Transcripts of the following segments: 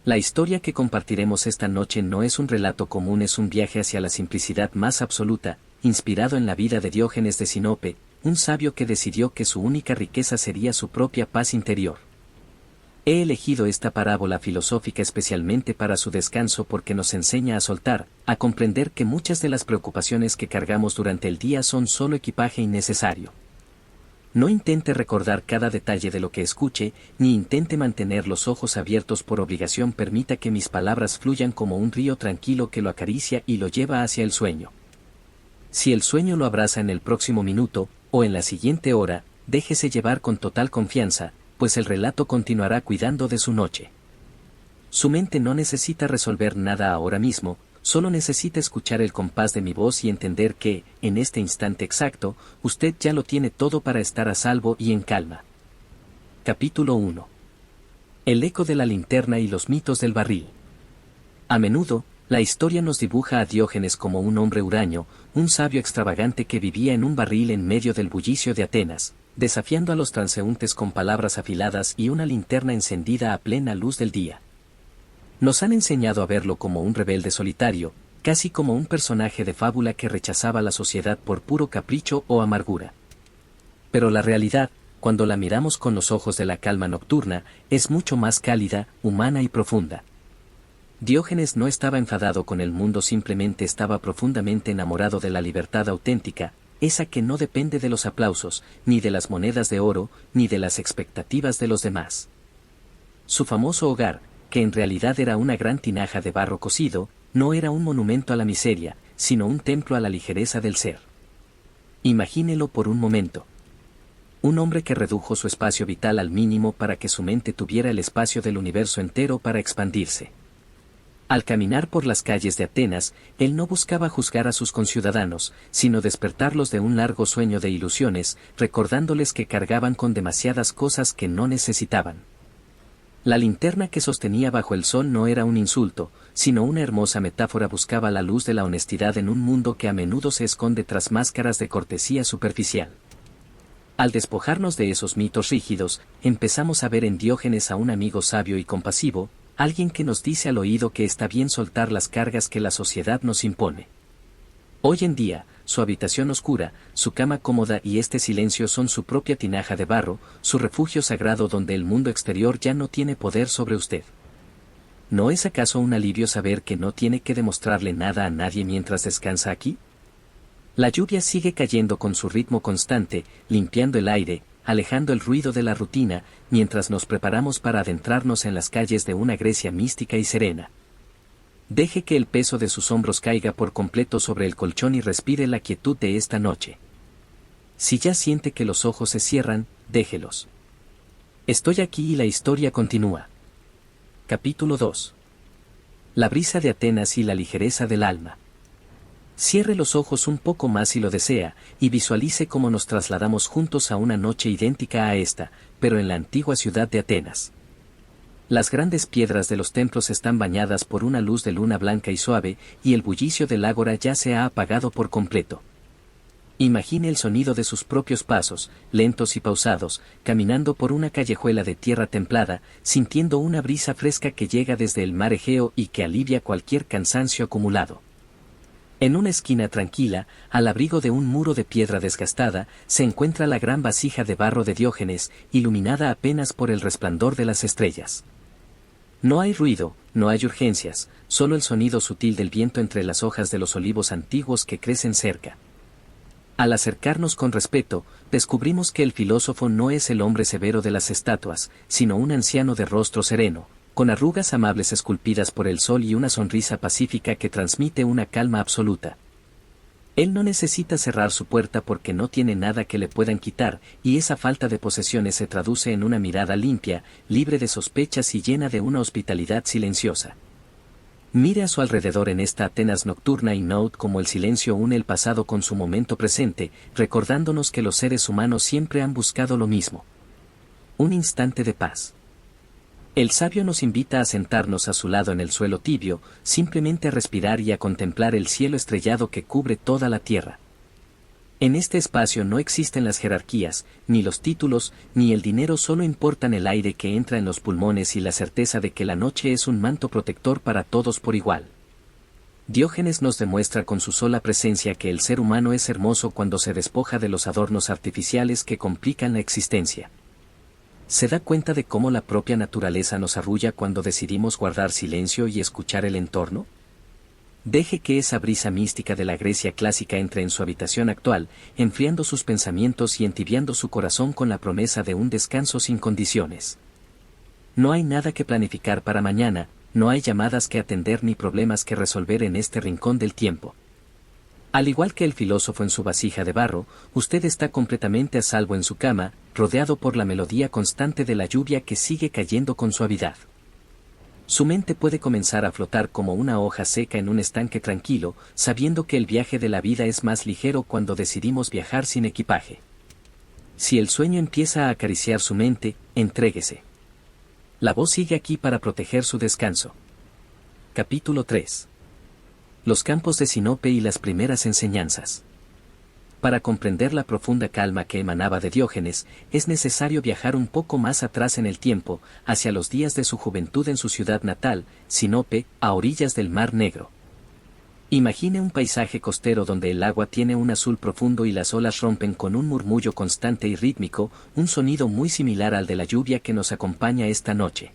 La historia que compartiremos esta noche no es un relato común, es un viaje hacia la simplicidad más absoluta, inspirado en la vida de Diógenes de Sinope, un sabio que decidió que su única riqueza sería su propia paz interior. He elegido esta parábola filosófica especialmente para su descanso porque nos enseña a soltar, a comprender que muchas de las preocupaciones que cargamos durante el día son solo equipaje innecesario. No intente recordar cada detalle de lo que escuche, ni intente mantener los ojos abiertos por obligación. Permita que mis palabras fluyan como un río tranquilo que lo acaricia y lo lleva hacia el sueño. Si el sueño lo abraza en el próximo minuto, o en la siguiente hora, déjese llevar con total confianza, pues el relato continuará cuidando de su noche. Su mente no necesita resolver nada ahora mismo, solo necesita escuchar el compás de mi voz y entender que, en este instante exacto, usted ya lo tiene todo para estar a salvo y en calma. Capítulo 1. El eco de la linterna y los mitos del barril. A menudo, la historia nos dibuja a Diógenes como un hombre huraño, un sabio extravagante que vivía en un barril en medio del bullicio de Atenas, desafiando a los transeúntes con palabras afiladas y una linterna encendida a plena luz del día. Nos han enseñado a verlo como un rebelde solitario, casi como un personaje de fábula que rechazaba la sociedad por puro capricho o amargura. Pero la realidad, cuando la miramos con los ojos de la calma nocturna, es mucho más cálida, humana y profunda. Diógenes no estaba enfadado con el mundo, simplemente estaba profundamente enamorado de la libertad auténtica, esa que no depende de los aplausos, ni de las monedas de oro, ni de las expectativas de los demás. Su famoso hogar, que en realidad era una gran tinaja de barro cocido, no era un monumento a la miseria, sino un templo a la ligereza del ser. Imagínelo por un momento. Un hombre que redujo su espacio vital al mínimo para que su mente tuviera el espacio del universo entero para expandirse. Al caminar por las calles de Atenas, él no buscaba juzgar a sus conciudadanos, sino despertarlos de un largo sueño de ilusiones, recordándoles que cargaban con demasiadas cosas que no necesitaban. La linterna que sostenía bajo el sol no era un insulto, sino una hermosa metáfora. Buscaba la luz de la honestidad en un mundo que a menudo se esconde tras máscaras de cortesía superficial. Al despojarnos de esos mitos rígidos, empezamos a ver en Diógenes a un amigo sabio y compasivo, alguien que nos dice al oído que está bien soltar las cargas que la sociedad nos impone. Hoy en día, su habitación oscura, su cama cómoda y este silencio son su propia tinaja de barro, su refugio sagrado donde el mundo exterior ya no tiene poder sobre usted. ¿No es acaso un alivio saber que no tiene que demostrarle nada a nadie mientras descansa aquí? La lluvia sigue cayendo con su ritmo constante, limpiando el aire, alejando el ruido de la rutina, mientras nos preparamos para adentrarnos en las calles de una Grecia mística y serena. Deje que el peso de sus hombros caiga por completo sobre el colchón y respire la quietud de esta noche. Si ya siente que los ojos se cierran, déjelos. Estoy aquí y la historia continúa. Capítulo 2. La brisa de Atenas y la ligereza del alma. Cierre los ojos un poco más si lo desea, y visualice cómo nos trasladamos juntos a una noche idéntica a esta, pero en la antigua ciudad de Atenas. Las grandes piedras de los templos están bañadas por una luz de luna blanca y suave, y el bullicio del ágora ya se ha apagado por completo. Imagine el sonido de sus propios pasos, lentos y pausados, caminando por una callejuela de tierra templada, sintiendo una brisa fresca que llega desde el mar Egeo y que alivia cualquier cansancio acumulado. En una esquina tranquila, al abrigo de un muro de piedra desgastada, se encuentra la gran vasija de barro de Diógenes, iluminada apenas por el resplandor de las estrellas. No hay ruido, no hay urgencias, solo el sonido sutil del viento entre las hojas de los olivos antiguos que crecen cerca. Al acercarnos con respeto, descubrimos que el filósofo no es el hombre severo de las estatuas, sino un anciano de rostro sereno, con arrugas amables esculpidas por el sol y una sonrisa pacífica que transmite una calma absoluta. Él no necesita cerrar su puerta porque no tiene nada que le puedan quitar, y esa falta de posesiones se traduce en una mirada limpia, libre de sospechas y llena de una hospitalidad silenciosa. Mire a su alrededor en esta Atenas nocturna y note cómo el silencio une el pasado con su momento presente, recordándonos que los seres humanos siempre han buscado lo mismo. Un instante de paz. El sabio nos invita a sentarnos a su lado en el suelo tibio, simplemente a respirar y a contemplar el cielo estrellado que cubre toda la tierra. En este espacio no existen las jerarquías, ni los títulos, ni el dinero, solo importan el aire que entra en los pulmones y la certeza de que la noche es un manto protector para todos por igual. Diógenes nos demuestra con su sola presencia que el ser humano es hermoso cuando se despoja de los adornos artificiales que complican la existencia. Se da cuenta de cómo la propia naturaleza nos arrulla cuando decidimos guardar silencio y escuchar el entorno. Deje que esa brisa mística de la Grecia clásica entre en su habitación actual, enfriando sus pensamientos y entibiando su corazón con la promesa de un descanso sin condiciones. No hay nada que planificar para mañana, no hay llamadas que atender ni problemas que resolver en este rincón del tiempo. Al igual que el filósofo en su vasija de barro, usted está completamente a salvo en su cama, rodeado por la melodía constante de la lluvia que sigue cayendo con suavidad. Su mente puede comenzar a flotar como una hoja seca en un estanque tranquilo, sabiendo que el viaje de la vida es más ligero cuando decidimos viajar sin equipaje. Si el sueño empieza a acariciar su mente, entréguese. La voz sigue aquí para proteger su descanso. Capítulo 3. Los campos de Sinope y las primeras enseñanzas. Para comprender la profunda calma que emanaba de Diógenes, es necesario viajar un poco más atrás en el tiempo, hacia los días de su juventud en su ciudad natal, Sinope, a orillas del Mar Negro. Imagine un paisaje costero donde el agua tiene un azul profundo y las olas rompen con un murmullo constante y rítmico, un sonido muy similar al de la lluvia que nos acompaña esta noche.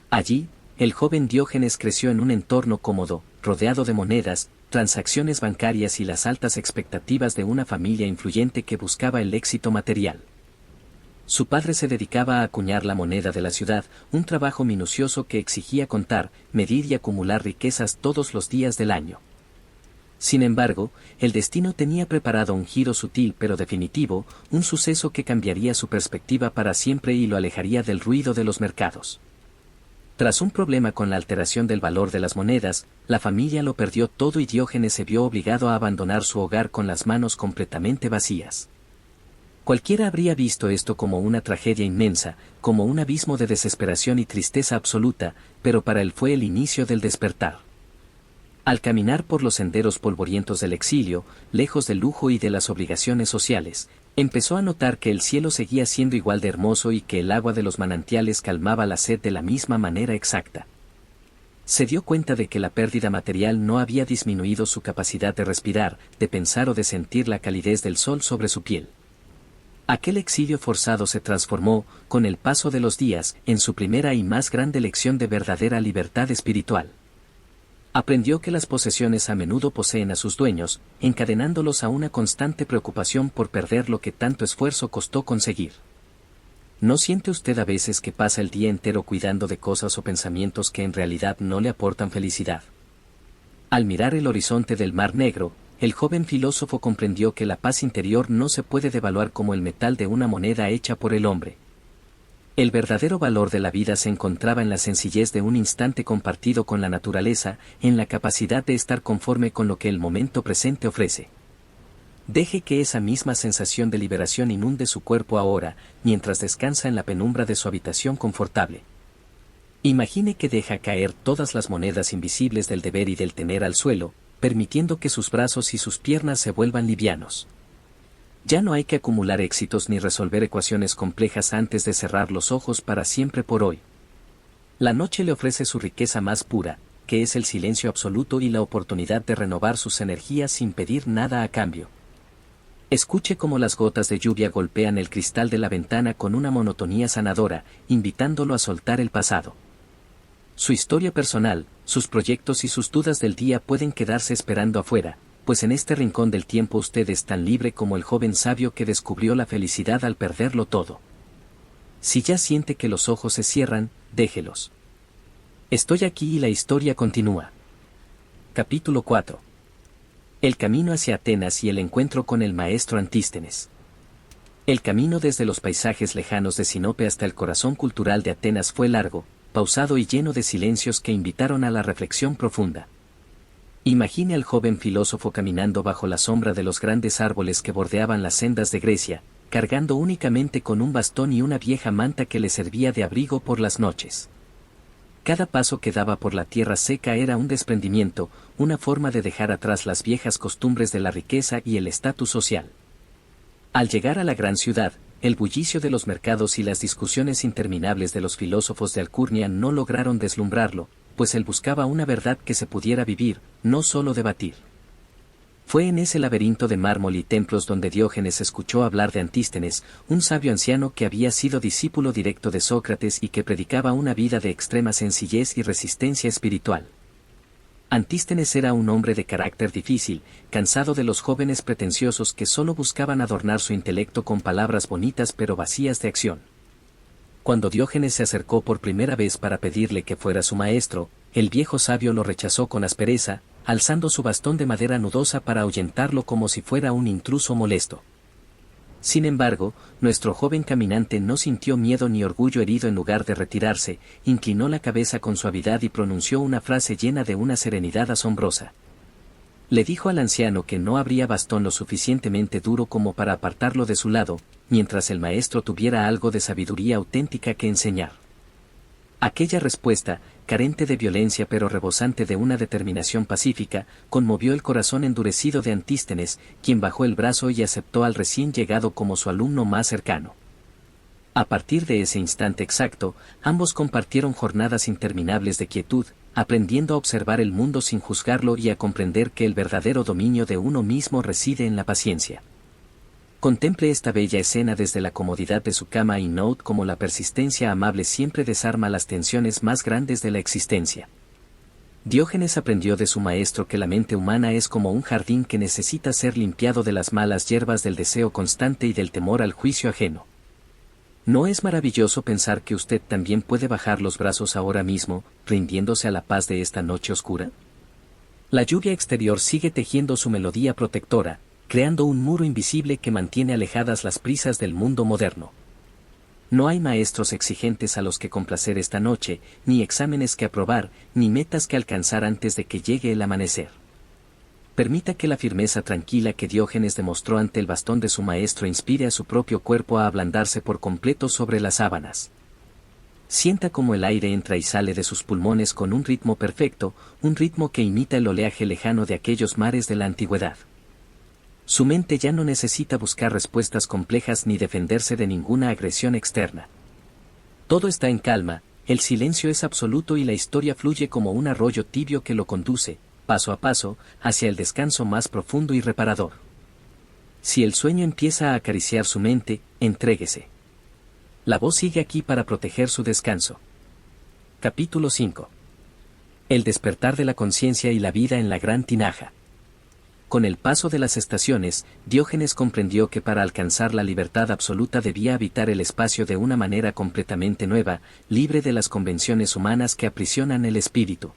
Allí, el joven Diógenes creció en un entorno cómodo, rodeado de monedas, transacciones bancarias y las altas expectativas de una familia influyente que buscaba el éxito material. Su padre se dedicaba a acuñar la moneda de la ciudad, un trabajo minucioso que exigía contar, medir y acumular riquezas todos los días del año. Sin embargo, el destino tenía preparado un giro sutil pero definitivo, un suceso que cambiaría su perspectiva para siempre y lo alejaría del ruido de los mercados. Tras un problema con la alteración del valor de las monedas, la familia lo perdió todo y Diógenes se vio obligado a abandonar su hogar con las manos completamente vacías. Cualquiera habría visto esto como una tragedia inmensa, como un abismo de desesperación y tristeza absoluta, pero para él fue el inicio del despertar. Al caminar por los senderos polvorientos del exilio, lejos del lujo y de las obligaciones sociales, empezó a notar que el cielo seguía siendo igual de hermoso y que el agua de los manantiales calmaba la sed de la misma manera exacta. Se dio cuenta de que la pérdida material no había disminuido su capacidad de respirar, de pensar o de sentir la calidez del sol sobre su piel. Aquel exilio forzado se transformó, con el paso de los días, en su primera y más grande lección de verdadera libertad espiritual. Aprendió que las posesiones a menudo poseen a sus dueños, encadenándolos a una constante preocupación por perder lo que tanto esfuerzo costó conseguir. ¿No siente usted a veces que pasa el día entero cuidando de cosas o pensamientos que en realidad no le aportan felicidad? Al mirar el horizonte del Mar Negro, el joven filósofo comprendió que la paz interior no se puede devaluar como el metal de una moneda hecha por el hombre. El verdadero valor de la vida se encontraba en la sencillez de un instante compartido con la naturaleza, en la capacidad de estar conforme con lo que el momento presente ofrece. Deje que esa misma sensación de liberación inunde su cuerpo ahora, mientras descansa en la penumbra de su habitación confortable. Imagine que deja caer todas las monedas invisibles del deber y del tener al suelo, permitiendo que sus brazos y sus piernas se vuelvan livianos. Ya no hay que acumular éxitos ni resolver ecuaciones complejas antes de cerrar los ojos para siempre por hoy. La noche le ofrece su riqueza más pura, que es el silencio absoluto y la oportunidad de renovar sus energías sin pedir nada a cambio. Escuche cómo las gotas de lluvia golpean el cristal de la ventana con una monotonía sanadora, invitándolo a soltar el pasado. Su historia personal, sus proyectos y sus dudas del día pueden quedarse esperando afuera, pues en este rincón del tiempo usted es tan libre como el joven sabio que descubrió la felicidad al perderlo todo. Si ya siente que los ojos se cierran, déjelos. Estoy aquí y la historia continúa. Capítulo 4. El camino hacia Atenas y el encuentro con el maestro Antístenes. El camino desde los paisajes lejanos de Sinope hasta el corazón cultural de Atenas fue largo, pausado y lleno de silencios que invitaron a la reflexión profunda. Imagine al joven filósofo caminando bajo la sombra de los grandes árboles que bordeaban las sendas de Grecia, cargando únicamente con un bastón y una vieja manta que le servía de abrigo por las noches. Cada paso que daba por la tierra seca era un desprendimiento, una forma de dejar atrás las viejas costumbres de la riqueza y el estatus social. Al llegar a la gran ciudad, el bullicio de los mercados y las discusiones interminables de los filósofos de Alcurnia no lograron deslumbrarlo, pues él buscaba una verdad que se pudiera vivir, no solo debatir. Fue en ese laberinto de mármol y templos donde Diógenes escuchó hablar de Antístenes, un sabio anciano que había sido discípulo directo de Sócrates y que predicaba una vida de extrema sencillez y resistencia espiritual. Antístenes era un hombre de carácter difícil, cansado de los jóvenes pretenciosos que solo buscaban adornar su intelecto con palabras bonitas pero vacías de acción. Cuando Diógenes se acercó por primera vez para pedirle que fuera su maestro, el viejo sabio lo rechazó con aspereza, alzando su bastón de madera nudosa para ahuyentarlo como si fuera un intruso molesto. Sin embargo, nuestro joven caminante no sintió miedo ni orgullo herido. En lugar de retirarse, inclinó la cabeza con suavidad y pronunció una frase llena de una serenidad asombrosa. Le dijo al anciano que no habría bastón lo suficientemente duro como para apartarlo de su lado, mientras el maestro tuviera algo de sabiduría auténtica que enseñar. Aquella respuesta, carente de violencia pero rebosante de una determinación pacífica, conmovió el corazón endurecido de Antístenes, quien bajó el brazo y aceptó al recién llegado como su alumno más cercano. A partir de ese instante exacto, ambos compartieron jornadas interminables de quietud, aprendiendo a observar el mundo sin juzgarlo y a comprender que el verdadero dominio de uno mismo reside en la paciencia. Contemple esta bella escena desde la comodidad de su cama y note cómo la persistencia amable siempre desarma las tensiones más grandes de la existencia. Diógenes aprendió de su maestro que la mente humana es como un jardín que necesita ser limpiado de las malas hierbas del deseo constante y del temor al juicio ajeno. ¿No es maravilloso pensar que usted también puede bajar los brazos ahora mismo, rindiéndose a la paz de esta noche oscura? La lluvia exterior sigue tejiendo su melodía protectora, creando un muro invisible que mantiene alejadas las prisas del mundo moderno. No hay maestros exigentes a los que complacer esta noche, ni exámenes que aprobar, ni metas que alcanzar antes de que llegue el amanecer. Permita que la firmeza tranquila que Diógenes demostró ante el bastón de su maestro inspire a su propio cuerpo a ablandarse por completo sobre las sábanas. Sienta cómo el aire entra y sale de sus pulmones con un ritmo perfecto, un ritmo que imita el oleaje lejano de aquellos mares de la antigüedad. Su mente ya no necesita buscar respuestas complejas ni defenderse de ninguna agresión externa. Todo está en calma, el silencio es absoluto y la historia fluye como un arroyo tibio que lo conduce, paso a paso, hacia el descanso más profundo y reparador. Si el sueño empieza a acariciar su mente, entréguese. La voz sigue aquí para proteger su descanso. Capítulo 5. El despertar de la conciencia y la vida en la gran tinaja. Con el paso de las estaciones, Diógenes comprendió que para alcanzar la libertad absoluta debía habitar el espacio de una manera completamente nueva, libre de las convenciones humanas que aprisionan el espíritu.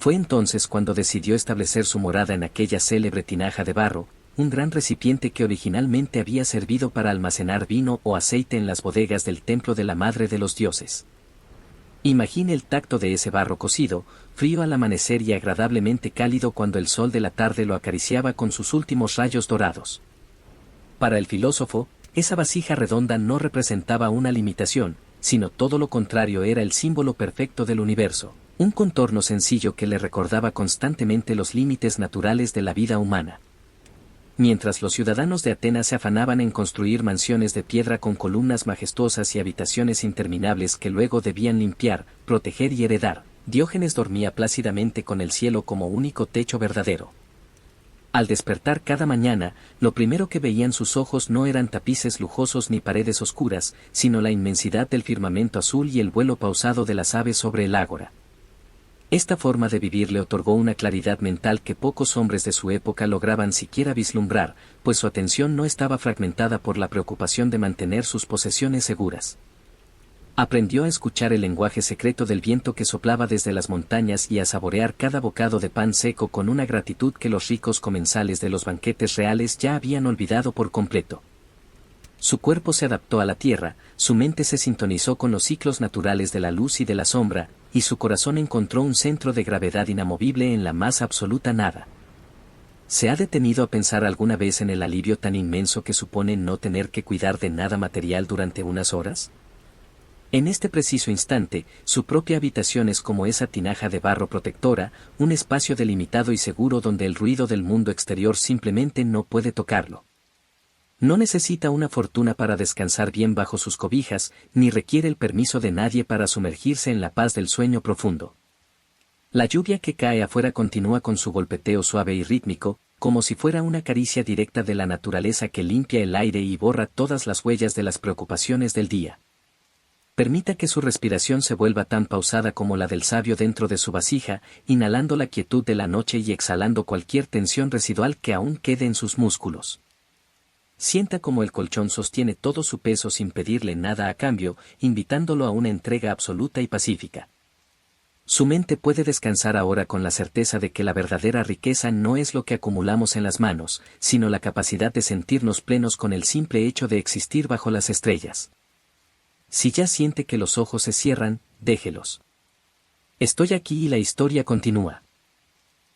Fue entonces cuando decidió establecer su morada en aquella célebre tinaja de barro, un gran recipiente que originalmente había servido para almacenar vino o aceite en las bodegas del templo de la Madre de los Dioses. Imagine el tacto de ese barro cocido, frío al amanecer y agradablemente cálido cuando el sol de la tarde lo acariciaba con sus últimos rayos dorados. Para el filósofo, esa vasija redonda no representaba una limitación, sino todo lo contrario, era el símbolo perfecto del universo, un contorno sencillo que le recordaba constantemente los límites naturales de la vida humana. Mientras los ciudadanos de Atenas se afanaban en construir mansiones de piedra con columnas majestuosas y habitaciones interminables que luego debían limpiar, proteger y heredar, Diógenes dormía plácidamente con el cielo como único techo verdadero. Al despertar cada mañana, lo primero que veían sus ojos no eran tapices lujosos ni paredes oscuras, sino la inmensidad del firmamento azul y el vuelo pausado de las aves sobre el ágora. Esta forma de vivir le otorgó una claridad mental que pocos hombres de su época lograban siquiera vislumbrar, pues su atención no estaba fragmentada por la preocupación de mantener sus posesiones seguras. Aprendió a escuchar el lenguaje secreto del viento que soplaba desde las montañas y a saborear cada bocado de pan seco con una gratitud que los ricos comensales de los banquetes reales ya habían olvidado por completo. Su cuerpo se adaptó a la tierra, su mente se sintonizó con los ciclos naturales de la luz y de la sombra, y su corazón encontró un centro de gravedad inamovible en la más absoluta nada. ¿Se ha detenido a pensar alguna vez en el alivio tan inmenso que supone no tener que cuidar de nada material durante unas horas? En este preciso instante, su propia habitación es como esa tinaja de barro protectora, un espacio delimitado y seguro donde el ruido del mundo exterior simplemente no puede tocarlo. No necesita una fortuna para descansar bien bajo sus cobijas, ni requiere el permiso de nadie para sumergirse en la paz del sueño profundo. La lluvia que cae afuera continúa con su golpeteo suave y rítmico, como si fuera una caricia directa de la naturaleza que limpia el aire y borra todas las huellas de las preocupaciones del día. Permita que su respiración se vuelva tan pausada como la del sabio dentro de su vasija, inhalando la quietud de la noche y exhalando cualquier tensión residual que aún quede en sus músculos. Sienta como el colchón sostiene todo su peso sin pedirle nada a cambio, invitándolo a una entrega absoluta y pacífica. Su mente puede descansar ahora con la certeza de que la verdadera riqueza no es lo que acumulamos en las manos, sino la capacidad de sentirnos plenos con el simple hecho de existir bajo las estrellas. Si ya siente que los ojos se cierran, déjelos. Estoy aquí y la historia continúa.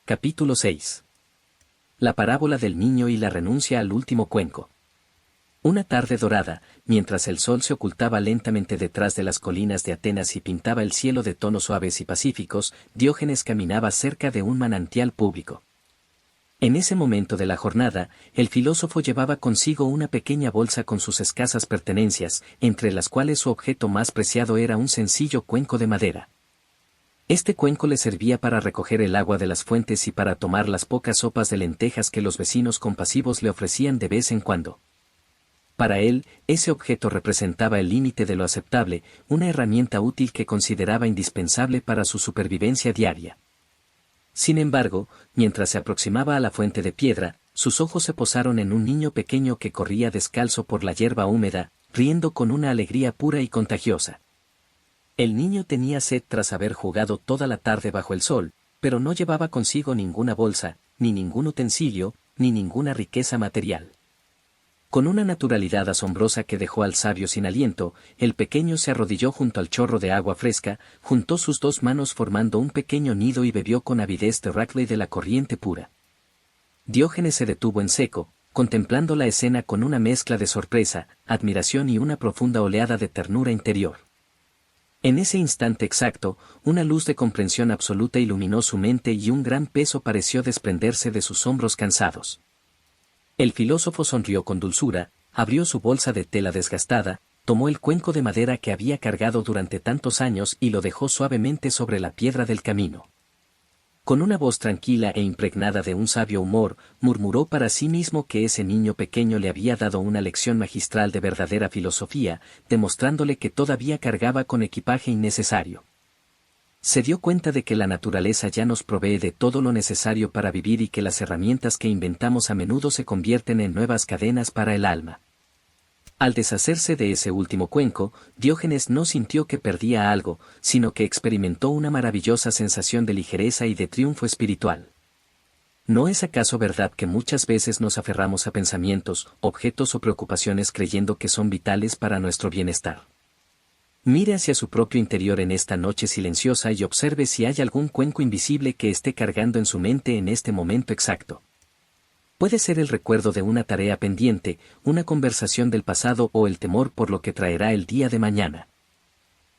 Capítulo 6. La parábola del niño y la renuncia al último cuenco. Una tarde dorada, mientras el sol se ocultaba lentamente detrás de las colinas de Atenas y pintaba el cielo de tonos suaves y pacíficos, Diógenes caminaba cerca de un manantial público. En ese momento de la jornada, el filósofo llevaba consigo una pequeña bolsa con sus escasas pertenencias, entre las cuales su objeto más preciado era un sencillo cuenco de madera. Este cuenco le servía para recoger el agua de las fuentes y para tomar las pocas sopas de lentejas que los vecinos compasivos le ofrecían de vez en cuando. Para él, ese objeto representaba el límite de lo aceptable, una herramienta útil que consideraba indispensable para su supervivencia diaria. Sin embargo, mientras se aproximaba a la fuente de piedra, sus ojos se posaron en un niño pequeño que corría descalzo por la hierba húmeda, riendo con una alegría pura y contagiosa. El niño tenía sed tras haber jugado toda la tarde bajo el sol, pero no llevaba consigo ninguna bolsa, ni ningún utensilio, ni ninguna riqueza material. Con una naturalidad asombrosa que dejó al sabio sin aliento, el pequeño se arrodilló junto al chorro de agua fresca, juntó sus dos manos formando un pequeño nido y bebió con avidez directly de la corriente pura. Diógenes se detuvo en seco, contemplando la escena con una mezcla de sorpresa, admiración y una profunda oleada de ternura interior. En ese instante exacto, una luz de comprensión absoluta iluminó su mente y un gran peso pareció desprenderse de sus hombros cansados. El filósofo sonrió con dulzura, abrió su bolsa de tela desgastada, tomó el cuenco de madera que había cargado durante tantos años y lo dejó suavemente sobre la piedra del camino. Con una voz tranquila e impregnada de un sabio humor, murmuró para sí mismo que ese niño pequeño le había dado una lección magistral de verdadera filosofía, demostrándole que todavía cargaba con equipaje innecesario. Se dio cuenta de que la naturaleza ya nos provee de todo lo necesario para vivir y que las herramientas que inventamos a menudo se convierten en nuevas cadenas para el alma. Al deshacerse de ese último cuenco, Diógenes no sintió que perdía algo, sino que experimentó una maravillosa sensación de ligereza y de triunfo espiritual. ¿No es acaso verdad que muchas veces nos aferramos a pensamientos, objetos o preocupaciones creyendo que son vitales para nuestro bienestar? Mire hacia su propio interior en esta noche silenciosa y observe si hay algún cuenco invisible que esté cargando en su mente en este momento exacto. Puede ser el recuerdo de una tarea pendiente, una conversación del pasado o el temor por lo que traerá el día de mañana.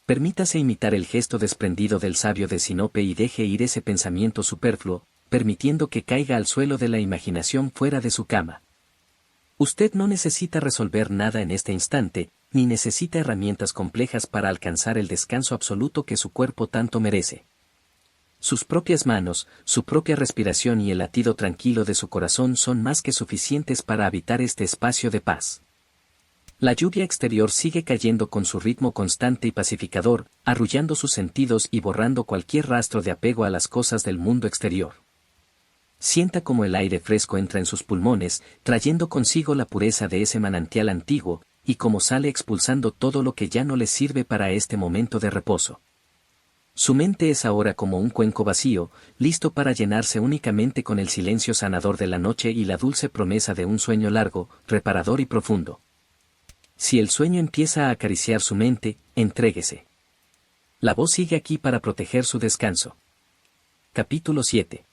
Permítase imitar el gesto desprendido del sabio de Sinope y deje ir ese pensamiento superfluo, permitiendo que caiga al suelo de la imaginación fuera de su cama. Usted no necesita resolver nada en este instante, ni necesita herramientas complejas para alcanzar el descanso absoluto que su cuerpo tanto merece. Sus propias manos, su propia respiración y el latido tranquilo de su corazón son más que suficientes para habitar este espacio de paz. La lluvia exterior sigue cayendo con su ritmo constante y pacificador, arrullando sus sentidos y borrando cualquier rastro de apego a las cosas del mundo exterior. Sienta como el aire fresco entra en sus pulmones, trayendo consigo la pureza de ese manantial antiguo, y como sale expulsando todo lo que ya no le sirve para este momento de reposo. Su mente es ahora como un cuenco vacío, listo para llenarse únicamente con el silencio sanador de la noche y la dulce promesa de un sueño largo, reparador y profundo. Si el sueño empieza a acariciar su mente, entréguese. La voz sigue aquí para proteger su descanso. Capítulo 7.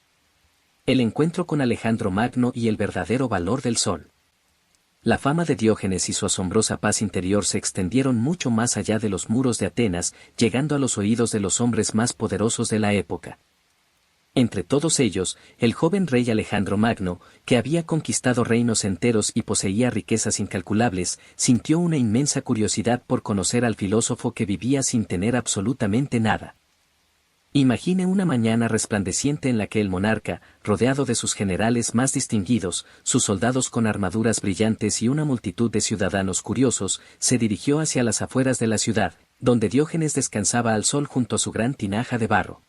El encuentro con Alejandro Magno y el verdadero valor del sol. La fama de Diógenes y su asombrosa paz interior se extendieron mucho más allá de los muros de Atenas, llegando a los oídos de los hombres más poderosos de la época. Entre todos ellos, el joven rey Alejandro Magno, que había conquistado reinos enteros y poseía riquezas incalculables, sintió una inmensa curiosidad por conocer al filósofo que vivía sin tener absolutamente nada. Imagine una mañana resplandeciente en la que el monarca, rodeado de sus generales más distinguidos, sus soldados con armaduras brillantes y una multitud de ciudadanos curiosos, se dirigió hacia las afueras de la ciudad, donde Diógenes descansaba al sol junto a su gran tinaja de barro.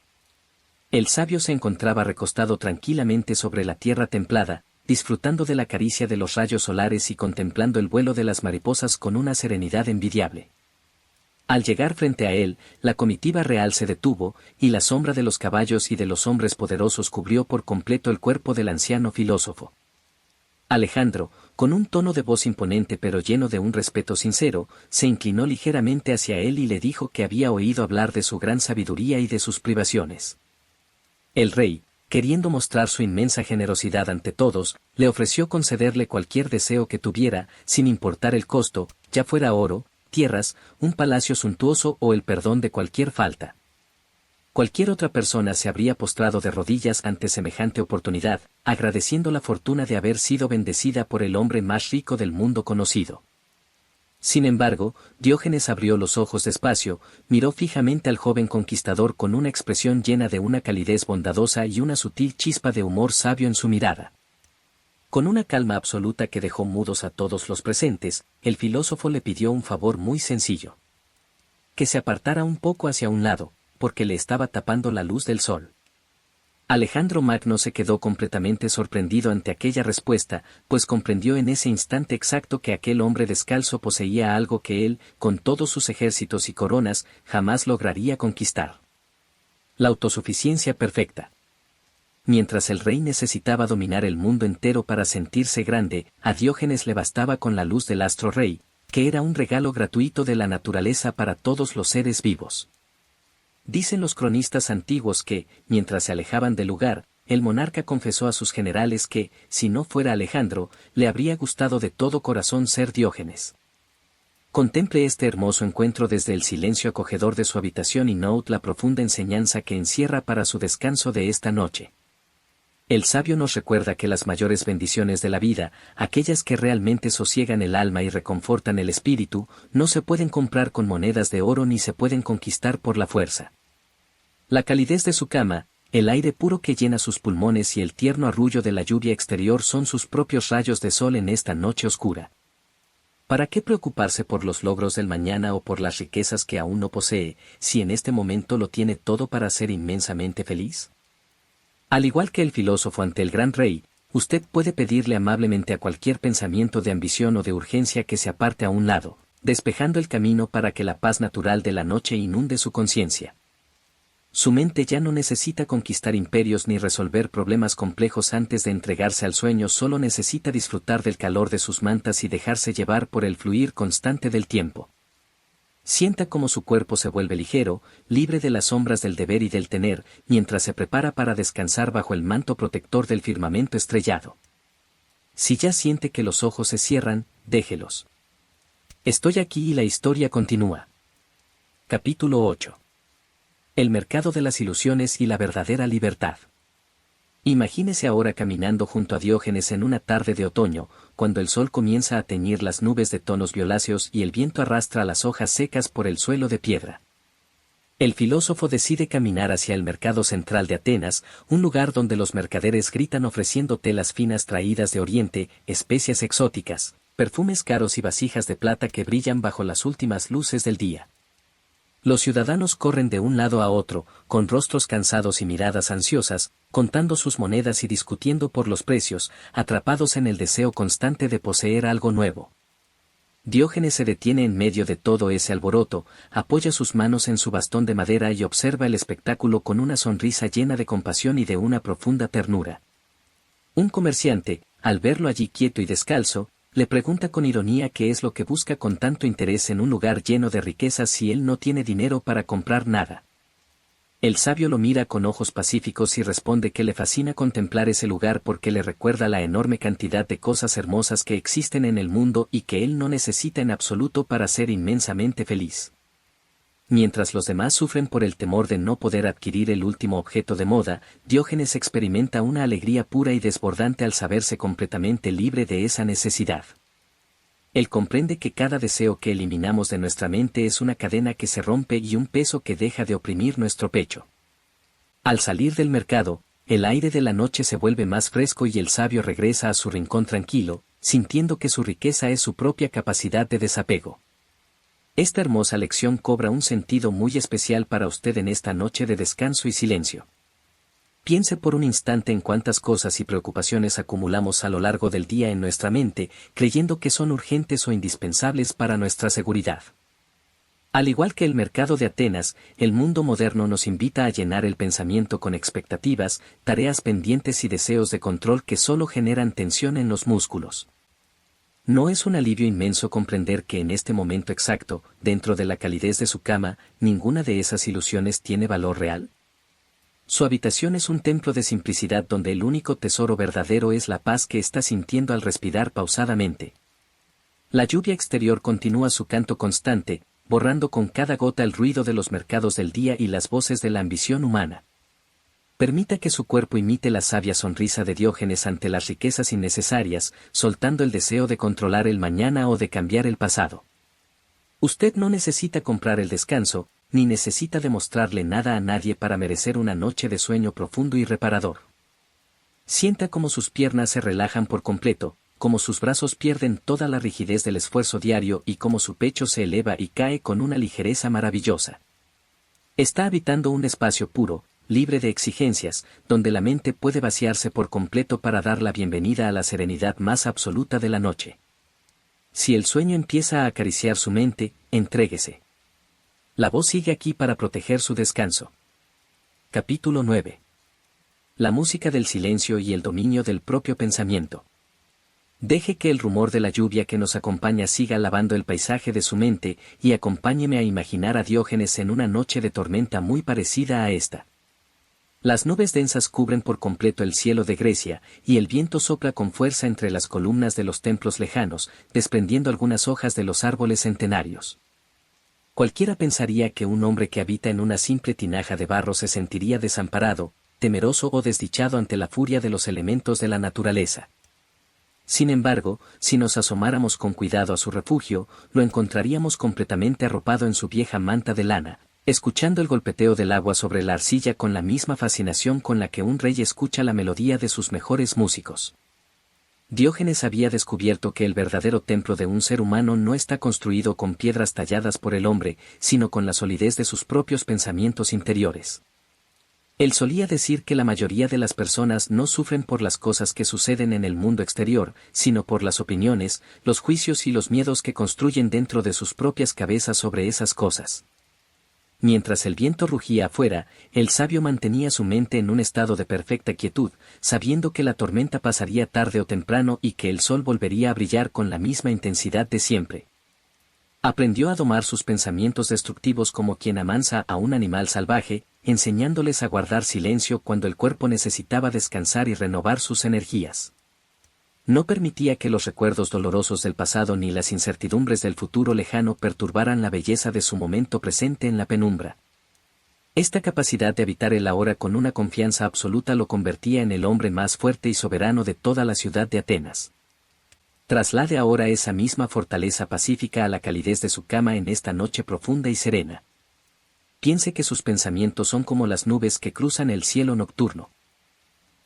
El sabio se encontraba recostado tranquilamente sobre la tierra templada, disfrutando de la caricia de los rayos solares y contemplando el vuelo de las mariposas con una serenidad envidiable. Al llegar frente a él, la comitiva real se detuvo, y la sombra de los caballos y de los hombres poderosos cubrió por completo el cuerpo del anciano filósofo. Alejandro, con un tono de voz imponente pero lleno de un respeto sincero, se inclinó ligeramente hacia él y le dijo que había oído hablar de su gran sabiduría y de sus privaciones. El rey, queriendo mostrar su inmensa generosidad ante todos, le ofreció concederle cualquier deseo que tuviera, sin importar el costo, ya fuera oro, tierras, un palacio suntuoso o el perdón de cualquier falta. Cualquier otra persona se habría postrado de rodillas ante semejante oportunidad, agradeciendo la fortuna de haber sido bendecida por el hombre más rico del mundo conocido. Sin embargo, Diógenes abrió los ojos despacio, miró fijamente al joven conquistador con una expresión llena de una calidez bondadosa y una sutil chispa de humor sabio en su mirada. Con una calma absoluta que dejó mudos a todos los presentes, el filósofo le pidió un favor muy sencillo. Que se apartara un poco hacia un lado, porque le estaba tapando la luz del sol. Alejandro Magno se quedó completamente sorprendido ante aquella respuesta, pues comprendió en ese instante exacto que aquel hombre descalzo poseía algo que él, con todos sus ejércitos y coronas, jamás lograría conquistar. La autosuficiencia perfecta. Mientras el rey necesitaba dominar el mundo entero para sentirse grande, a Diógenes le bastaba con la luz del astro rey, que era un regalo gratuito de la naturaleza para todos los seres vivos. Dicen los cronistas antiguos que, mientras se alejaban del lugar, el monarca confesó a sus generales que, si no fuera Alejandro, le habría gustado de todo corazón ser Diógenes. Contemple este hermoso encuentro desde el silencio acogedor de su habitación y note la profunda enseñanza que encierra para su descanso de esta noche. El sabio nos recuerda que las mayores bendiciones de la vida, aquellas que realmente sosiegan el alma y reconfortan el espíritu, no se pueden comprar con monedas de oro ni se pueden conquistar por la fuerza. La calidez de su cama, el aire puro que llena sus pulmones y el tierno arrullo de la lluvia exterior son sus propios rayos de sol en esta noche oscura. ¿Para qué preocuparse por los logros del mañana o por las riquezas que aún no posee, si en este momento lo tiene todo para ser inmensamente feliz? Al igual que el filósofo ante el gran rey, usted puede pedirle amablemente a cualquier pensamiento de ambición o de urgencia que se aparte a un lado, despejando el camino para que la paz natural de la noche inunde su conciencia. Su mente ya no necesita conquistar imperios ni resolver problemas complejos antes de entregarse al sueño, solo necesita disfrutar del calor de sus mantas y dejarse llevar por el fluir constante del tiempo. Sienta cómo su cuerpo se vuelve ligero, libre de las sombras del deber y del tener, mientras se prepara para descansar bajo el manto protector del firmamento estrellado. Si ya siente que los ojos se cierran, déjelos. Estoy aquí y la historia continúa. Capítulo 8. El mercado de las ilusiones y la verdadera libertad. Imagínese ahora caminando junto a Diógenes en una tarde de otoño, cuando el sol comienza a teñir las nubes de tonos violáceos y el viento arrastra las hojas secas por el suelo de piedra. El filósofo decide caminar hacia el mercado central de Atenas, un lugar donde los mercaderes gritan ofreciendo telas finas traídas de Oriente, especias exóticas, perfumes caros y vasijas de plata que brillan bajo las últimas luces del día. Los ciudadanos corren de un lado a otro, con rostros cansados y miradas ansiosas, contando sus monedas y discutiendo por los precios, atrapados en el deseo constante de poseer algo nuevo. Diógenes se detiene en medio de todo ese alboroto, apoya sus manos en su bastón de madera y observa el espectáculo con una sonrisa llena de compasión y de una profunda ternura. Un comerciante, al verlo allí quieto y descalzo, le pregunta con ironía qué es lo que busca con tanto interés en un lugar lleno de riquezas si él no tiene dinero para comprar nada. El sabio lo mira con ojos pacíficos y responde que le fascina contemplar ese lugar porque le recuerda la enorme cantidad de cosas hermosas que existen en el mundo y que él no necesita en absoluto para ser inmensamente feliz. Mientras los demás sufren por el temor de no poder adquirir el último objeto de moda, Diógenes experimenta una alegría pura y desbordante al saberse completamente libre de esa necesidad. Él comprende que cada deseo que eliminamos de nuestra mente es una cadena que se rompe y un peso que deja de oprimir nuestro pecho. Al salir del mercado, el aire de la noche se vuelve más fresco y el sabio regresa a su rincón tranquilo, sintiendo que su riqueza es su propia capacidad de desapego. Esta hermosa lección cobra un sentido muy especial para usted en esta noche de descanso y silencio. Piense por un instante en cuántas cosas y preocupaciones acumulamos a lo largo del día en nuestra mente, creyendo que son urgentes o indispensables para nuestra seguridad. Al igual que el mercado de Atenas, el mundo moderno nos invita a llenar el pensamiento con expectativas, tareas pendientes y deseos de control que solo generan tensión en los músculos. ¿No es un alivio inmenso comprender que en este momento exacto, dentro de la calidez de su cama, ninguna de esas ilusiones tiene valor real? Su habitación es un templo de simplicidad donde el único tesoro verdadero es la paz que está sintiendo al respirar pausadamente. La lluvia exterior continúa su canto constante, borrando con cada gota el ruido de los mercados del día y las voces de la ambición humana. Permita que su cuerpo imite la sabia sonrisa de Diógenes ante las riquezas innecesarias, soltando el deseo de controlar el mañana o de cambiar el pasado. Usted no necesita comprar el descanso, ni necesita demostrarle nada a nadie para merecer una noche de sueño profundo y reparador. Sienta cómo sus piernas se relajan por completo, cómo sus brazos pierden toda la rigidez del esfuerzo diario y cómo su pecho se eleva y cae con una ligereza maravillosa. Está habitando un espacio puro, libre de exigencias, donde la mente puede vaciarse por completo para dar la bienvenida a la serenidad más absoluta de la noche. Si el sueño empieza a acariciar su mente, entréguese. La voz sigue aquí para proteger su descanso. Capítulo 9. La música del silencio y el dominio del propio pensamiento. Deje que el rumor de la lluvia que nos acompaña siga lavando el paisaje de su mente y acompáñeme a imaginar a Diógenes en una noche de tormenta muy parecida a esta. Las nubes densas cubren por completo el cielo de Grecia, y el viento sopla con fuerza entre las columnas de los templos lejanos, desprendiendo algunas hojas de los árboles centenarios. Cualquiera pensaría que un hombre que habita en una simple tinaja de barro se sentiría desamparado, temeroso o desdichado ante la furia de los elementos de la naturaleza. Sin embargo, si nos asomáramos con cuidado a su refugio, lo encontraríamos completamente arropado en su vieja manta de lana, escuchando el golpeteo del agua sobre la arcilla con la misma fascinación con la que un rey escucha la melodía de sus mejores músicos. Diógenes había descubierto que el verdadero templo de un ser humano no está construido con piedras talladas por el hombre, sino con la solidez de sus propios pensamientos interiores. Él solía decir que la mayoría de las personas no sufren por las cosas que suceden en el mundo exterior, sino por las opiniones, los juicios y los miedos que construyen dentro de sus propias cabezas sobre esas cosas. Mientras el viento rugía afuera, el sabio mantenía su mente en un estado de perfecta quietud, sabiendo que la tormenta pasaría tarde o temprano y que el sol volvería a brillar con la misma intensidad de siempre. Aprendió a domar sus pensamientos destructivos como quien amansa a un animal salvaje, enseñándoles a guardar silencio cuando el cuerpo necesitaba descansar y renovar sus energías. No permitía que los recuerdos dolorosos del pasado ni las incertidumbres del futuro lejano perturbaran la belleza de su momento presente en la penumbra. Esta capacidad de habitar el ahora con una confianza absoluta lo convertía en el hombre más fuerte y soberano de toda la ciudad de Atenas. Traslade ahora esa misma fortaleza pacífica a la calidez de su cama en esta noche profunda y serena. Piense que sus pensamientos son como las nubes que cruzan el cielo nocturno.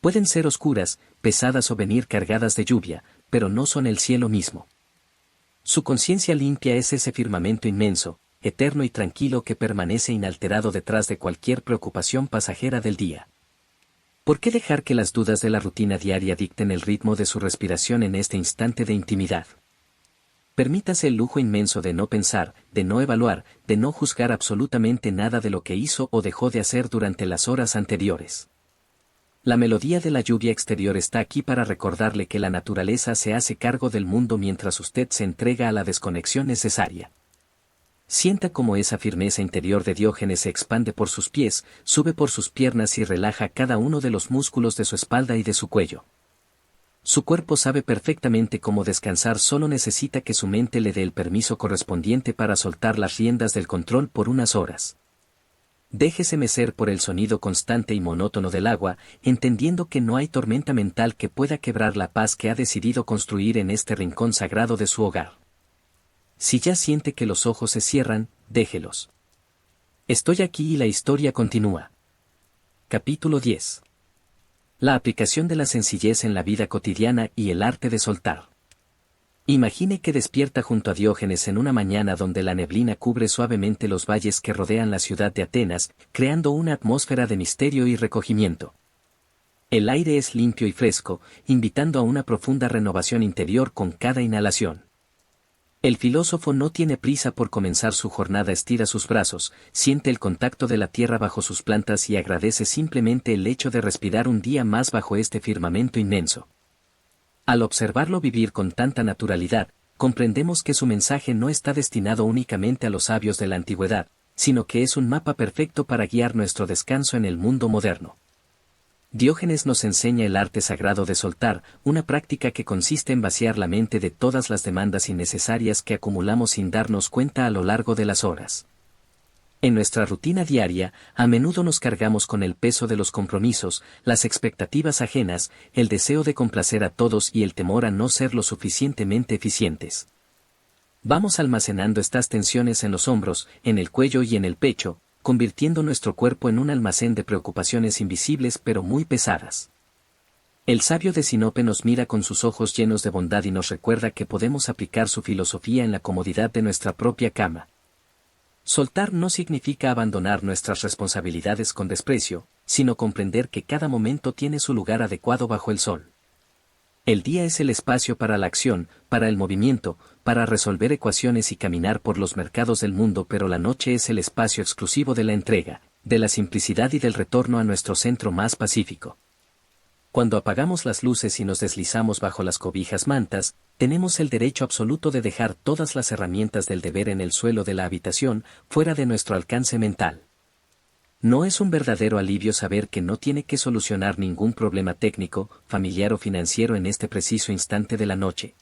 Pueden ser oscuras, pesadas o venir cargadas de lluvia, pero no son el cielo mismo. Su conciencia limpia es ese firmamento inmenso, eterno y tranquilo que permanece inalterado detrás de cualquier preocupación pasajera del día. ¿Por qué dejar que las dudas de la rutina diaria dicten el ritmo de su respiración en este instante de intimidad? Permítase el lujo inmenso de no pensar, de no evaluar, de no juzgar absolutamente nada de lo que hizo o dejó de hacer durante las horas anteriores. La melodía de la lluvia exterior está aquí para recordarle que la naturaleza se hace cargo del mundo mientras usted se entrega a la desconexión necesaria. Sienta cómo esa firmeza interior de Diógenes se expande por sus pies, sube por sus piernas y relaja cada uno de los músculos de su espalda y de su cuello. Su cuerpo sabe perfectamente cómo descansar, solo necesita que su mente le dé el permiso correspondiente para soltar las riendas del control por unas horas. Déjese mecer por el sonido constante y monótono del agua, entendiendo que no hay tormenta mental que pueda quebrar la paz que ha decidido construir en este rincón sagrado de su hogar. Si ya siente que los ojos se cierran, déjelos. Estoy aquí y la historia continúa. Capítulo 10. La aplicación de la sencillez en la vida cotidiana y el arte de soltar. Imagine que despierta junto a Diógenes en una mañana donde la neblina cubre suavemente los valles que rodean la ciudad de Atenas, creando una atmósfera de misterio y recogimiento. El aire es limpio y fresco, invitando a una profunda renovación interior con cada inhalación. El filósofo no tiene prisa por comenzar su jornada, estira sus brazos, siente el contacto de la tierra bajo sus plantas y agradece simplemente el hecho de respirar un día más bajo este firmamento inmenso. Al observarlo vivir con tanta naturalidad, comprendemos que su mensaje no está destinado únicamente a los sabios de la antigüedad, sino que es un mapa perfecto para guiar nuestro descanso en el mundo moderno. Diógenes nos enseña el arte sagrado de soltar, una práctica que consiste en vaciar la mente de todas las demandas innecesarias que acumulamos sin darnos cuenta a lo largo de las horas. En nuestra rutina diaria, a menudo nos cargamos con el peso de los compromisos, las expectativas ajenas, el deseo de complacer a todos y el temor a no ser lo suficientemente eficientes. Vamos almacenando estas tensiones en los hombros, en el cuello y en el pecho, convirtiendo nuestro cuerpo en un almacén de preocupaciones invisibles pero muy pesadas. El sabio de Sinope nos mira con sus ojos llenos de bondad y nos recuerda que podemos aplicar su filosofía en la comodidad de nuestra propia cama. Soltar no significa abandonar nuestras responsabilidades con desprecio, sino comprender que cada momento tiene su lugar adecuado bajo el sol. El día es el espacio para la acción, para el movimiento, para resolver ecuaciones y caminar por los mercados del mundo, pero la noche es el espacio exclusivo de la entrega, de la simplicidad y del retorno a nuestro centro más pacífico. Cuando apagamos las luces y nos deslizamos bajo las cobijas mantas, tenemos el derecho absoluto de dejar todas las herramientas del deber en el suelo de la habitación, fuera de nuestro alcance mental. No es un verdadero alivio saber que no tiene que solucionar ningún problema técnico, familiar o financiero en este preciso instante de la noche.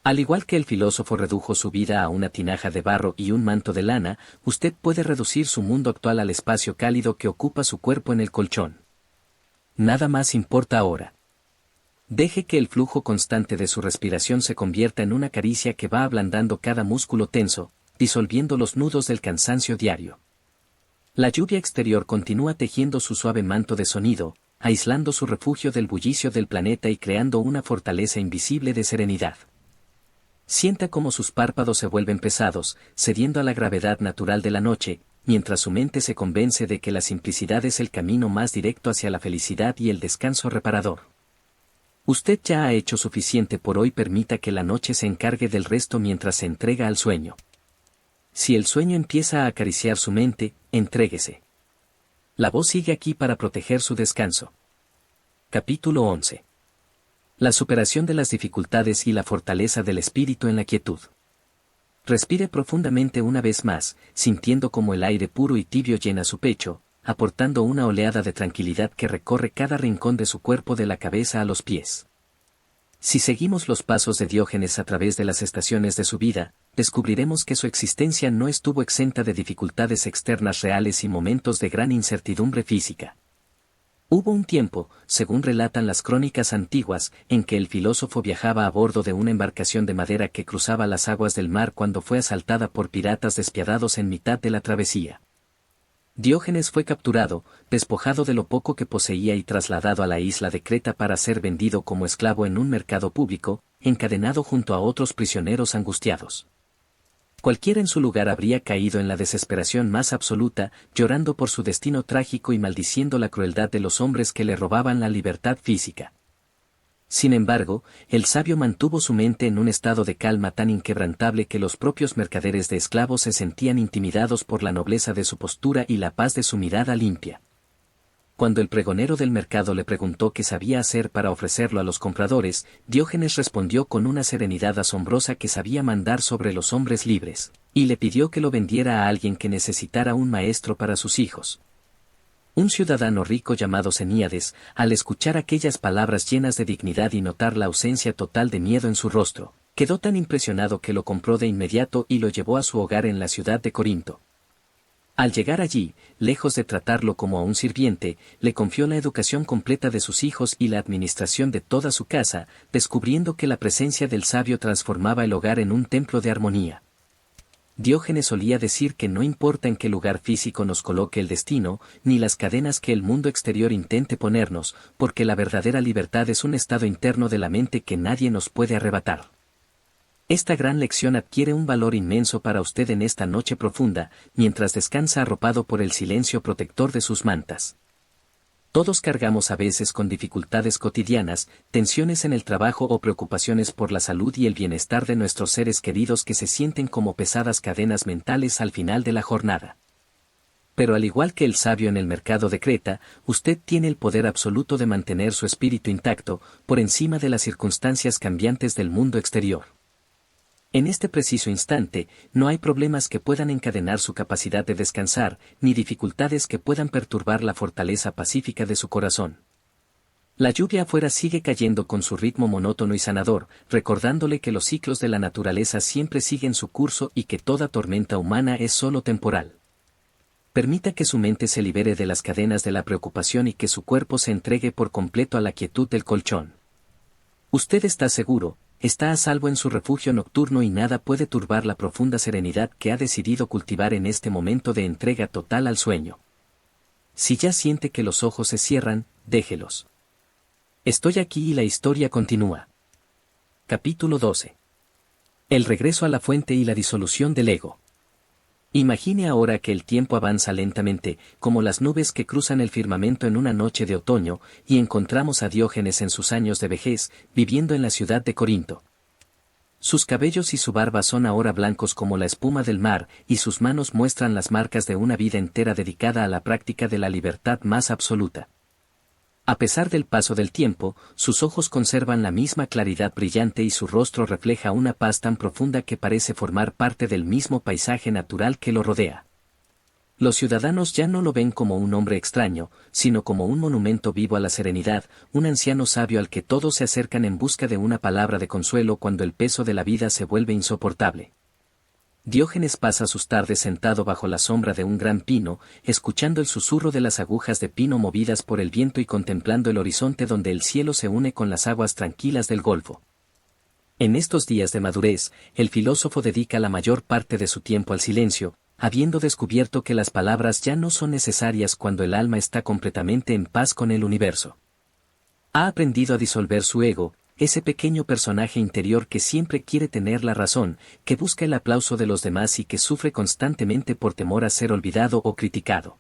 Al igual que el filósofo redujo su vida a una tinaja de barro y un manto de lana, usted puede reducir su mundo actual al espacio cálido que ocupa su cuerpo en el colchón. Nada más importa ahora. Deje que el flujo constante de su respiración se convierta en una caricia que va ablandando cada músculo tenso, disolviendo los nudos del cansancio diario. La lluvia exterior continúa tejiendo su suave manto de sonido, aislando su refugio del bullicio del planeta y creando una fortaleza invisible de serenidad. Sienta cómo sus párpados se vuelven pesados, cediendo a la gravedad natural de la noche, mientras su mente se convence de que la simplicidad es el camino más directo hacia la felicidad y el descanso reparador. Usted ya ha hecho suficiente por hoy, permita que la noche se encargue del resto mientras se entrega al sueño. Si el sueño empieza a acariciar su mente, entréguese. La voz sigue aquí para proteger su descanso. Capítulo 11. La superación de las dificultades y la fortaleza del espíritu en la quietud. Respire profundamente una vez más, sintiendo como el aire puro y tibio llena su pecho, aportando una oleada de tranquilidad que recorre cada rincón de su cuerpo de la cabeza a los pies. Si seguimos los pasos de Diógenes a través de las estaciones de su vida, descubriremos que su existencia no estuvo exenta de dificultades externas reales y momentos de gran incertidumbre física. Hubo un tiempo, según relatan las crónicas antiguas, en que el filósofo viajaba a bordo de una embarcación de madera que cruzaba las aguas del mar cuando fue asaltada por piratas despiadados en mitad de la travesía. Diógenes fue capturado, despojado de lo poco que poseía y trasladado a la isla de Creta para ser vendido como esclavo en un mercado público, encadenado junto a otros prisioneros angustiados. Cualquiera en su lugar habría caído en la desesperación más absoluta, llorando por su destino trágico y maldiciendo la crueldad de los hombres que le robaban la libertad física. Sin embargo, el sabio mantuvo su mente en un estado de calma tan inquebrantable que los propios mercaderes de esclavos se sentían intimidados por la nobleza de su postura y la paz de su mirada limpia. Cuando el pregonero del mercado le preguntó qué sabía hacer para ofrecerlo a los compradores, Diógenes respondió con una serenidad asombrosa que sabía mandar sobre los hombres libres, y le pidió que lo vendiera a alguien que necesitara un maestro para sus hijos. Un ciudadano rico llamado Ceníades, al escuchar aquellas palabras llenas de dignidad y notar la ausencia total de miedo en su rostro, quedó tan impresionado que lo compró de inmediato y lo llevó a su hogar en la ciudad de Corinto. Al llegar allí, lejos de tratarlo como a un sirviente, le confió la educación completa de sus hijos y la administración de toda su casa, descubriendo que la presencia del sabio transformaba el hogar en un templo de armonía. Diógenes solía decir que no importa en qué lugar físico nos coloque el destino, ni las cadenas que el mundo exterior intente ponernos, porque la verdadera libertad es un estado interno de la mente que nadie nos puede arrebatar. Esta gran lección adquiere un valor inmenso para usted en esta noche profunda, mientras descansa arropado por el silencio protector de sus mantas. Todos cargamos a veces con dificultades cotidianas, tensiones en el trabajo o preocupaciones por la salud y el bienestar de nuestros seres queridos que se sienten como pesadas cadenas mentales al final de la jornada. Pero al igual que el sabio en el mercado de Creta, usted tiene el poder absoluto de mantener su espíritu intacto, por encima de las circunstancias cambiantes del mundo exterior. En este preciso instante, no hay problemas que puedan encadenar su capacidad de descansar, ni dificultades que puedan perturbar la fortaleza pacífica de su corazón. La lluvia afuera sigue cayendo con su ritmo monótono y sanador, recordándole que los ciclos de la naturaleza siempre siguen su curso y que toda tormenta humana es solo temporal. Permita que su mente se libere de las cadenas de la preocupación y que su cuerpo se entregue por completo a la quietud del colchón. Usted está seguro, está a salvo en su refugio nocturno y nada puede turbar la profunda serenidad que ha decidido cultivar en este momento de entrega total al sueño. Si ya siente que los ojos se cierran, déjelos. Estoy aquí y la historia continúa. Capítulo 12. El regreso a la fuente y la disolución del ego. Imagine ahora que el tiempo avanza lentamente, como las nubes que cruzan el firmamento en una noche de otoño, y encontramos a Diógenes en sus años de vejez, viviendo en la ciudad de Corinto. Sus cabellos y su barba son ahora blancos como la espuma del mar, y sus manos muestran las marcas de una vida entera dedicada a la práctica de la libertad más absoluta. A pesar del paso del tiempo, sus ojos conservan la misma claridad brillante y su rostro refleja una paz tan profunda que parece formar parte del mismo paisaje natural que lo rodea. Los ciudadanos ya no lo ven como un hombre extraño, sino como un monumento vivo a la serenidad, un anciano sabio al que todos se acercan en busca de una palabra de consuelo cuando el peso de la vida se vuelve insoportable. Diógenes pasa sus tardes sentado bajo la sombra de un gran pino, escuchando el susurro de las agujas de pino movidas por el viento y contemplando el horizonte donde el cielo se une con las aguas tranquilas del Golfo. En estos días de madurez, el filósofo dedica la mayor parte de su tiempo al silencio, habiendo descubierto que las palabras ya no son necesarias cuando el alma está completamente en paz con el universo. Ha aprendido a disolver su ego, ese pequeño personaje interior que siempre quiere tener la razón, que busca el aplauso de los demás y que sufre constantemente por temor a ser olvidado o criticado.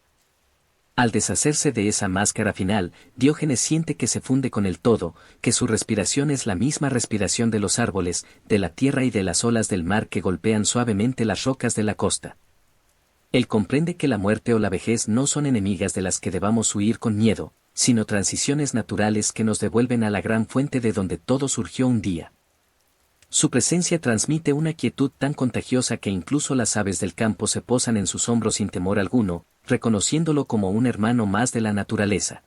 Al deshacerse de esa máscara final, Diógenes siente que se funde con el todo, que su respiración es la misma respiración de los árboles, de la tierra y de las olas del mar que golpean suavemente las rocas de la costa. Él comprende que la muerte o la vejez no son enemigas de las que debamos huir con miedo, sino transiciones naturales que nos devuelven a la gran fuente de donde todo surgió un día. Su presencia transmite una quietud tan contagiosa que incluso las aves del campo se posan en sus hombros sin temor alguno, reconociéndolo como un hermano más de la naturaleza.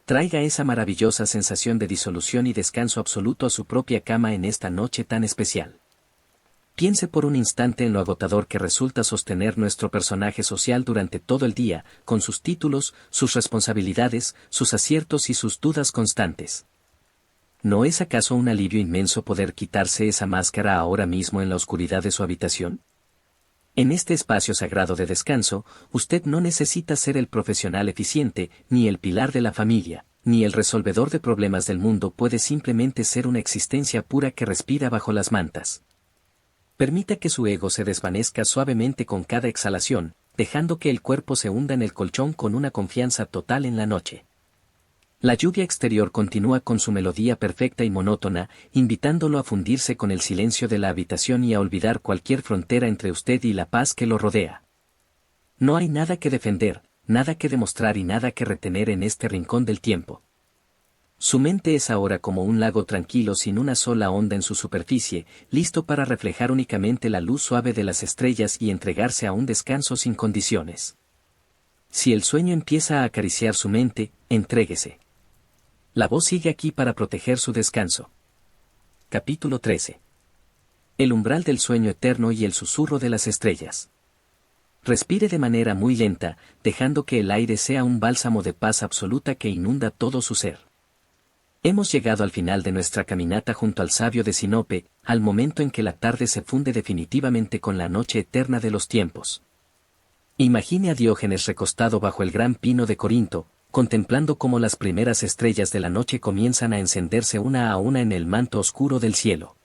Traiga esa maravillosa sensación de disolución y descanso absoluto a su propia cama en esta noche tan especial. Piense por un instante en lo agotador que resulta sostener nuestro personaje social durante todo el día, con sus títulos, sus responsabilidades, sus aciertos y sus dudas constantes. ¿No es acaso un alivio inmenso poder quitarse esa máscara ahora mismo en la oscuridad de su habitación? En este espacio sagrado de descanso, usted no necesita ser el profesional eficiente, ni el pilar de la familia, ni el resolvedor de problemas del mundo, puede simplemente ser una existencia pura que respira bajo las mantas. Permita que su ego se desvanezca suavemente con cada exhalación, dejando que el cuerpo se hunda en el colchón con una confianza total en la noche. La lluvia exterior continúa con su melodía perfecta y monótona, invitándolo a fundirse con el silencio de la habitación y a olvidar cualquier frontera entre usted y la paz que lo rodea. No hay nada que defender, nada que demostrar y nada que retener en este rincón del tiempo. Su mente es ahora como un lago tranquilo sin una sola onda en su superficie, listo para reflejar únicamente la luz suave de las estrellas y entregarse a un descanso sin condiciones. Si el sueño empieza a acariciar su mente, entréguese. La voz sigue aquí para proteger su descanso. Capítulo 13. El umbral del sueño eterno y el susurro de las estrellas. Respire de manera muy lenta, dejando que el aire sea un bálsamo de paz absoluta que inunda todo su ser. Hemos llegado al final de nuestra caminata junto al sabio de Sinope, al momento en que la tarde se funde definitivamente con la noche eterna de los tiempos. Imagine a Diógenes recostado bajo el gran pino de Corinto, contemplando cómo las primeras estrellas de la noche comienzan a encenderse una a una en el manto oscuro del cielo.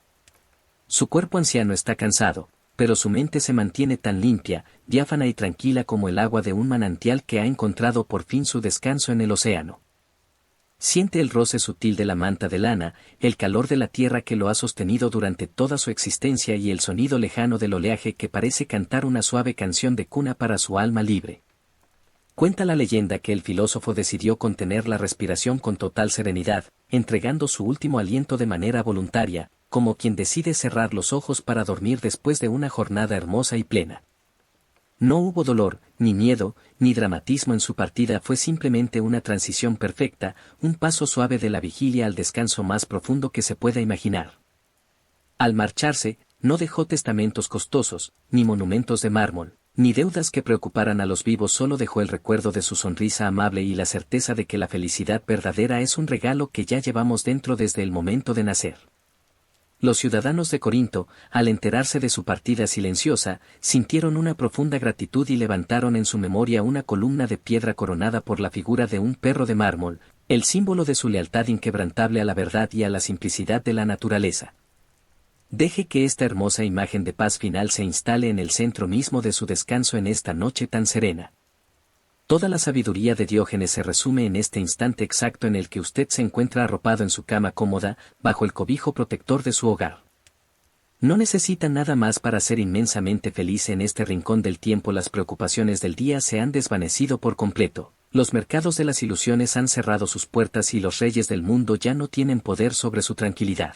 Su cuerpo anciano está cansado, pero su mente se mantiene tan limpia, diáfana y tranquila como el agua de un manantial que ha encontrado por fin su descanso en el océano. Siente el roce sutil de la manta de lana, el calor de la tierra que lo ha sostenido durante toda su existencia y el sonido lejano del oleaje que parece cantar una suave canción de cuna para su alma libre. Cuenta la leyenda que el filósofo decidió contener la respiración con total serenidad, entregando su último aliento de manera voluntaria, como quien decide cerrar los ojos para dormir después de una jornada hermosa y plena. No hubo dolor, ni miedo, ni dramatismo en su partida, fue simplemente una transición perfecta, un paso suave de la vigilia al descanso más profundo que se pueda imaginar. Al marcharse, no dejó testamentos costosos, ni monumentos de mármol, ni deudas que preocuparan a los vivos, solo dejó el recuerdo de su sonrisa amable y la certeza de que la felicidad verdadera es un regalo que ya llevamos dentro desde el momento de nacer. Los ciudadanos de Corinto, al enterarse de su partida silenciosa, sintieron una profunda gratitud y levantaron en su memoria una columna de piedra coronada por la figura de un perro de mármol, el símbolo de su lealtad inquebrantable a la verdad y a la simplicidad de la naturaleza. Deje que esta hermosa imagen de paz final se instale en el centro mismo de su descanso en esta noche tan serena. Toda la sabiduría de Diógenes se resume en este instante exacto en el que usted se encuentra arropado en su cama cómoda, bajo el cobijo protector de su hogar. No necesita nada más para ser inmensamente feliz en este rincón del tiempo. Las preocupaciones del día se han desvanecido por completo, los mercados de las ilusiones han cerrado sus puertas y los reyes del mundo ya no tienen poder sobre su tranquilidad.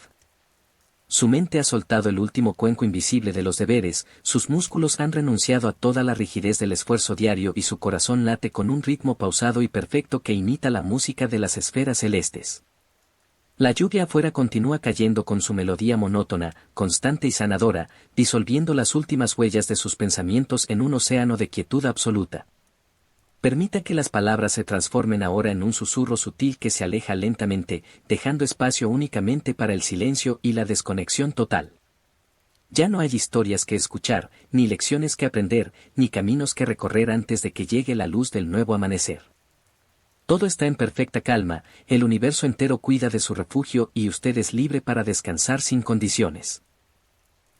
Su mente ha soltado el último cuenco invisible de los deberes, sus músculos han renunciado a toda la rigidez del esfuerzo diario y su corazón late con un ritmo pausado y perfecto que imita la música de las esferas celestes. La lluvia afuera continúa cayendo con su melodía monótona, constante y sanadora, disolviendo las últimas huellas de sus pensamientos en un océano de quietud absoluta. Permita que las palabras se transformen ahora en un susurro sutil que se aleja lentamente, dejando espacio únicamente para el silencio y la desconexión total. Ya no hay historias que escuchar, ni lecciones que aprender, ni caminos que recorrer antes de que llegue la luz del nuevo amanecer. Todo está en perfecta calma, el universo entero cuida de su refugio y usted es libre para descansar sin condiciones.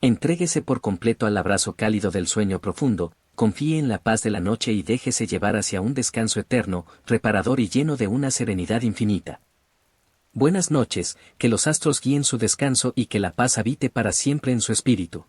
Entréguese por completo al abrazo cálido del sueño profundo, confíe en la paz de la noche y déjese llevar hacia un descanso eterno, reparador y lleno de una serenidad infinita. Buenas noches, que los astros guíen su descanso y que la paz habite para siempre en su espíritu.